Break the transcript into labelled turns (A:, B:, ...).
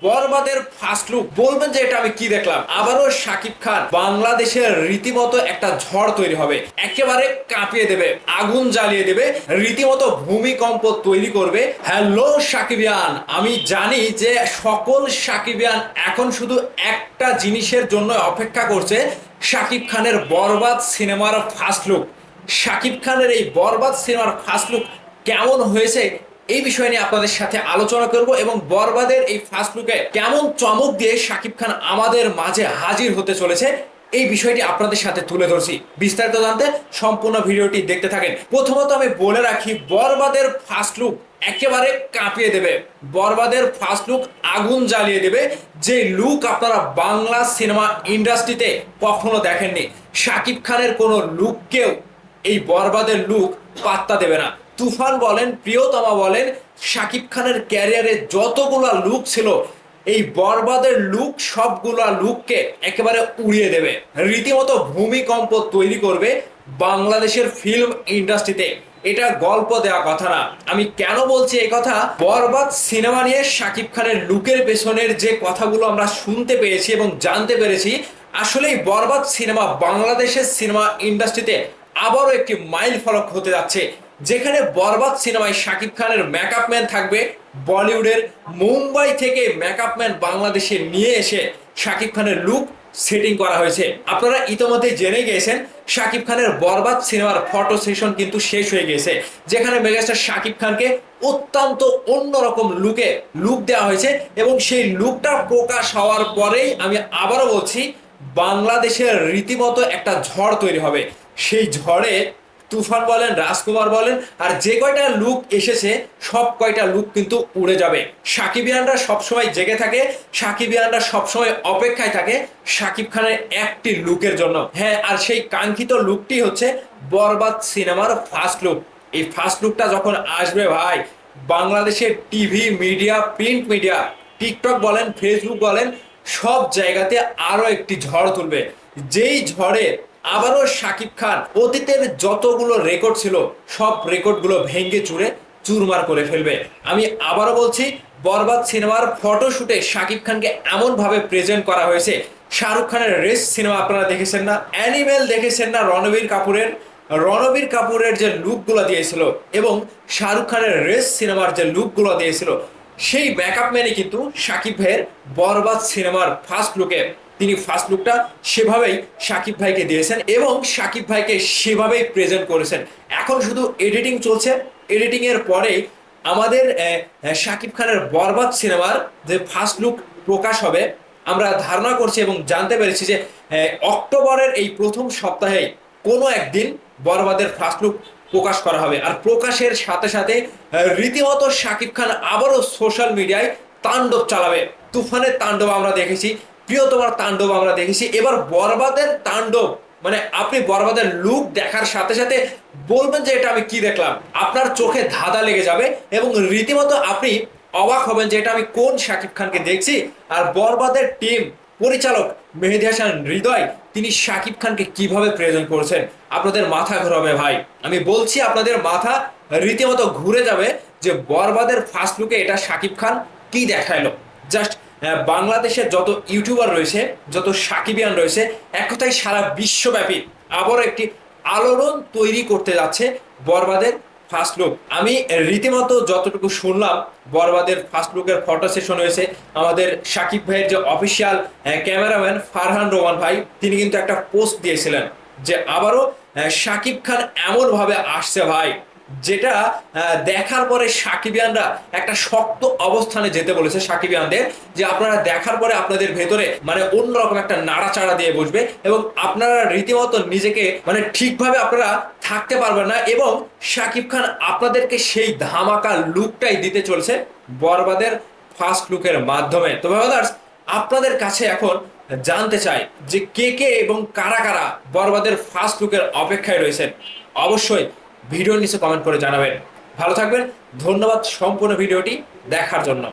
A: বরবাদের first look বলবেন যে এটা আমি কি দেখলাম। আবারও শাকিব খান বাংলাদেশের রীতিমতো একটা ঝড় তৈরি হবে, একেবারে কাঁপিয়ে দেবে, আগুন জ্বালিয়ে দেবে, রীতিমতো ভূমিকম্প তৈরি করবে। হ্যালো সাকিবিয়ান, আমি জানি যে সকল সাকিবিয়ান এখন শুধু একটা জিনিসের জন্য অপেক্ষা করছে, শাকিব খানের বরবাদ সিনেমার ফার্স্ট লুক। শাকিব খানের এই বরবাদ সিনেমার ফার্স্ট লুক কেমন হয়েছে এই বিষয় নিয়ে আপনাদের সাথে আলোচনা করব এবং বরবাদের এই ফার্স্ট লুকে কেমন চমক দিয়ে শাকিব খান আমাদের মাঝে হাজির হতে চলেছে এই বিষয়টি আপনাদের সাথে তুলে ধরছি। বিস্তারিত জানতে সম্পূর্ণ ভিডিওটি দেখতে থাকেন। প্রথমত আমি বলে রাখি, বরবাদের ফার্স্ট লুক একেবারে কাঁপিয়ে দেবে, বরবাদের ফার্স্ট লুক আগুন জ্বালিয়ে দেবে, যে লুক আপনারা বাংলা সিনেমা ইন্ডাস্ট্রিতে কখনো দেখেননি। শাকিব খানের কোনো লুককেও এই বরবাদের লুক পাত্তা দেবে না। তুফান বলেন, প্রিয়তমা বলেন, শাকিব খানের ক্যারিয়ারে যতগুলা লুক ছিল, এই বরবাদের লুক সবগুলা লুককে একেবারে উড়িয়ে দেবে, রীতিমতো ভূমিকম্প তৈরি করবে বাংলাদেশের ফিল্ম ইন্ডাস্ট্রিতে। এটা গল্প দেওয়া কথা না। আমি কেন বলছি এই কথা, বরবাদ সিনেমা নিয়ে শাকিব খানের লুকের পেছনের যে কথাগুলো আমরা শুনতে পেয়েছি এবং জানতে পেরেছি, আসলেই বরবাদ সিনেমা বাংলাদেশের সিনেমা ইন্ডাস্ট্রিতে আবারও একটি মাইল ফলক হতে যাচ্ছে, যেখানে বরবাদ সিনেমায় শাকিব খানের মেকআপ ম্যান থাকবে বলিউডের। মুম্বাই থেকে মেকআপ ম্যান বাংলাদেশে নিয়ে এসে শাকিব খানের লুক সেটিং করা হয়েছে। আপনারা ইতোমধ্যে জেনে গিয়েছেন শাকিব খানের বরবাদ সিনেমার ফটো সেশন কিন্তু শেষ হয়ে গেছে, যেখানে মেগাস্টার শাকিব খানকে অত্যন্ত অন্যরকম লুক দেওয়া হয়েছে এবং সেই লুকটা প্রকাশ হওয়ার পরেই আমি আবারও বলছি, বাংলাদেশের রীতিমতো একটা ঝড় তৈরি হবে। সেই ঝড়ে তুফান বলেন, রাজকুমার বলেন, আর যে কয়টা লুক এসেছে সব কয়টা লুক কিন্তু উড়ে যাবে। সাকিবিয়ানরা সবসময় জেগে থাকে, সাকিবিয়ানরা সবসময় অপেক্ষায় থাকে শাকিব খানের একটি লুকের জন্য। হ্যাঁ, আর সেই কাঙ্ক্ষিত লুকটি হচ্ছে বরবাদ সিনেমার ফার্স্ট লুক। এই ফার্স্ট লুকটা যখন আসবে ভাই, বাংলাদেশের TV media, print media, TikTok বলেন, ফেসবুক বলেন, সব জায়গাতে আরো একটি ঝড় তুলবে। যেই ঝড়ে আবারও শাকিব খান অতীতের যতগুলো রেকর্ড ছিল সব রেকর্ডগুলো ভেঙে চুরে চুরমার করে ফেলবে। আমি আবারও বলছি, বরবাদ সিনেমার ফটোশুটে শাকিব খানকে এমন ভাবে প্রেজেন্ট করা হয়েছে, শাহরুখ খানের রেস সিনেমা আপনারা দেখেছেন না, অ্যানিমেল দেখেছেন না, রণবীর কাপুরের যে লুকগুলো দিয়েছিল এবং শাহরুখ খানের রেস সিনেমার যে লুকগুলো দিয়েছিল, সেই ব্যাকআপ ম্যানে কিন্তু শাকিব ভাইয়ের বরবাদ সিনেমার ফার্স্ট লুকে তিনি ফার্স্ট লুকটা সেভাবেই শাকিব ভাইকে দিয়েছেন এবং শাকিব ভাইকে সেভাবেই প্রেজেন্ট করেছেন। এখন শুধু এডিটিং চলছে, এডিটিং এর পরে আমাদের শাকিব খানের বরবাদ সিনেমার যে ফার্স্ট লুক প্রকাশ হবে। আমরা ধারণা করছি এবং জানতে পেরেছি যে অক্টোবরের এই প্রথম সপ্তাহে কোনো একদিন বরবাদের ফার্স্ট লুক প্রকাশ করা হবে। আর প্রকাশের সাথে সাথে রীতিমতো শাকিব খান আবারও সোশ্যাল মিডিয়ায় তাণ্ডব চালাবে। তুফানের তাণ্ডব আমরা দেখেছি, প্রিয়তমার তাণ্ডব আমরা দেখেছি, এবার বরবাদের তাণ্ডব, মানে আপনি বরবাদের লুক দেখার সাথে সাথে বলবেন যে এটা আমি কি দেখলাম, আপনার চোখে ধাঁধা লেগে যাবে এবং রীতিমতো আপনি অবাক হবেন যে এটা আমি কোন শাকিব খানকে দেখছি। আর বরবাদের টিম, পরিচালক মেহেদী হাসান হৃদয়, তিনি শাকিব খানকে কিভাবে প্রেজেন্ট করেছেন, আপনাদের মাথা ঘুরাবে ভাই। আমি বলছি আপনাদের মাথা রীতিমতো ঘুরে যাবে যে বরবাদের ফার্স্ট লুকে এটা শাকিব খান কি দেখাইলো। জাস্ট বাংলাদেশের যত ইউটিউবার রয়েছে, যত সাকিবিয়ান রয়েছে, এক কথায় সারা বিশ্বব্যাপী আবারও একটি আলোড়ন তৈরি করতে যাচ্ছে বরবাদের ফার্স্ট লুক। আমি রীতিমতো যতটুকু শুনলাম, বরবাদের ফার্স্ট লুকের ফটো সেশন হয়েছে। আমাদের শাকিব ভাইয়ের যে অফিসিয়াল ক্যামেরাম্যান ফারহান রোমান ভাই, তিনি কিন্তু একটা পোস্ট দিয়েছিলেন যে আবারও শাকিব খান এমন ভাবে আসছে ভাই, যেটা দেখার পরে সাকিবিয়ানরা একটা শক্ত অবস্থানে যেতে বলেছে সাকিবিয়ানদের, যে আপনারা দেখার পরে আপনাদের ভেতরে মানে অন্যরকম একটা নাড়াচাড়া দিয়ে বসবে এবং আপনারা রীতিমতো নিজেকে মানে ঠিকভাবে আপনারা থাকতে পারবেন না এবং শাকিব খান আপনাদেরকে সেই ধামাকা লুকটাই দিতে চলছে বরবাদের ফার্স্ট লুকের মাধ্যমে। তো ব্রাদার্স, আপনাদের কাছে এখন জানতে চাই যে কে কে এবং কারা কারা বরবাদের ফার্স্ট লুকের অপেক্ষায় রয়েছেন। অবশ্যই ভিডিওর নিচে কমেন্ট করে জানাবেন। ভালো থাকবেন, ধন্যবাদ সম্পূর্ণ ভিডিওটি দেখার জন্য।